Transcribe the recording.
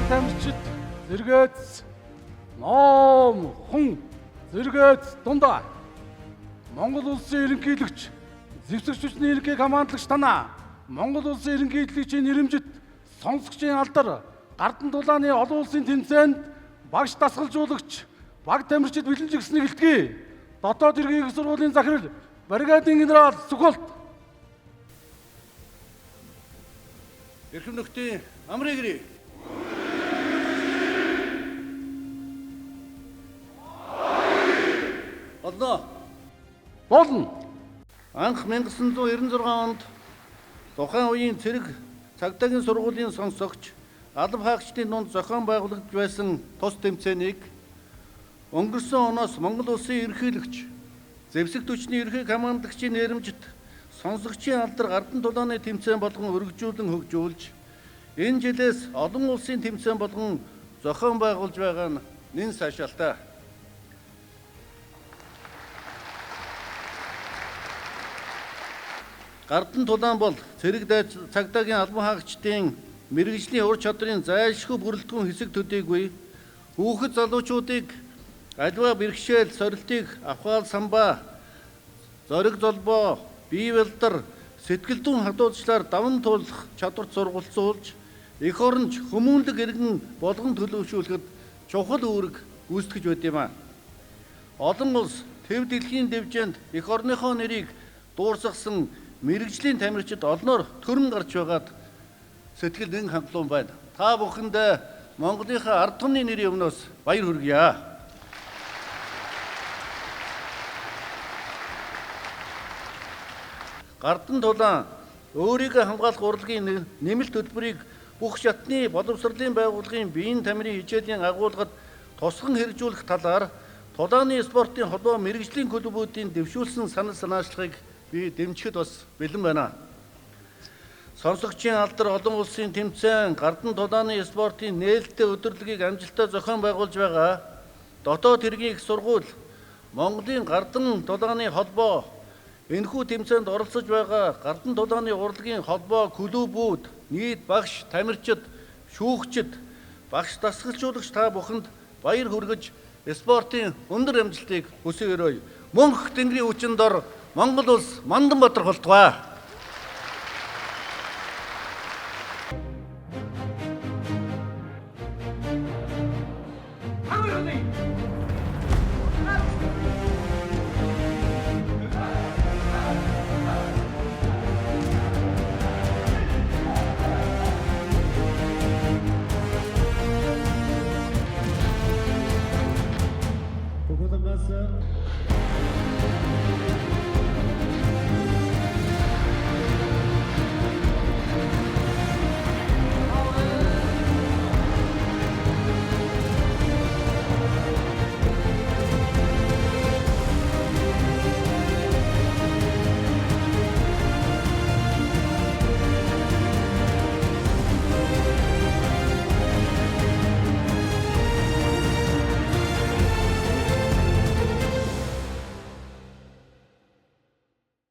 тамирчид зэрэгц ном хүн зэрэгц дундаа Монгол улсын ерөнхийлөгч зэвсэгч хүчний ерөнхий командлагч танаа Монгол улсын ерөнхийлөгчийн нэрэмжит сонсогчийн алдар Гардан дулааны олон улсын тэмцээнд багш дасгалжуулагч баг тамирчид бэлэнж гисний гэлтгий дотоод иргэний их сургуулийн захирал бригадын генерал Сүхболт Эрхэм нөхдийн амрыг ирье. болно. Анх 1996 онд тухайн үеийн цэрэг цагдаагийн сургуулийн сонсогч алба хаагчдын дунд зохион байгуулагдж байсан тус тэмцээнийг өнгөрсөн оноос Монгол улсын ерөнхийлөгч зэвсэгт хүчний ерөнхий командлагчийн нэрэмжит сонсогчийн алдар Гардан дулааны тэмцээн болгон өргөжүүлэн хөгжүүлж энэ жилээс олон улсын тэмцээн болгон зохион байгуулж байгаа нь нэн сайшаалтай. Гардан дулаан бол цэрэг цагдаагийн албан хаагчдын мэргэжлийн ур чадрын зайлшгүй бүрэлдэхүүн хэсэг төдийгүй хүүхэд залуучуудыг аливаа бэрхшээл сорилтыг авхаал самбаа зориг золбоо бие бэлдар сэтгэл зүйн хадуудлаар даван туулах чадварт сургалтуулж эх оронч хүмүүнлэг иргэн болгон төлөвшүүлэхэд чухал үүрэг гүйцэтгэж байд юм а. Олон улс төв дэлхийн дэвжээнд эх орныхоо нэрийг дуурсгасан мэргэжлийн тамирчид олноор төрөн гарч байгаад сэтгэл нэн хангалуун байна. Та бүхэндээ Монголынхаа ард түмний нэрийн өмнөөс баяр хүргье. Гардан дулаан өөрийгөө хамгаалах урлагийн нэмэлт хөтөлбөрийг бүх шатны боловсролын байгууллагын биеийн тамирын хичээлийн агуулгад тусган хэрэгжүүлэх талаар Дулааны спортын холбоо мэргэжлийн клубүүдийн дэвшүүлсэн санал санаачлагыг би дэмжихэд бас бэлэн байна. Сонсогчийн алдар олон улсын тэмцээн Гардан дулааны спортын нээлттэй өдөрлөгийг амжилттай зохион байгуулж байгаа дотоод иргэний их сургууль Монголын Гардан дулааны холбоо энэхүү тэмцээнд оролцож байгаа Гардан дулааны урлагийн холбоо клубүүд нийт багш тамирчид шүүгчид багш дасгалжуулагч та бүхэнд баяр хүргэж спортын өндөр амжилтыг хүсье өрөөе. Мөнх тэнгэрийн хүчин дор Монгол улс мандан бодрох болтугай.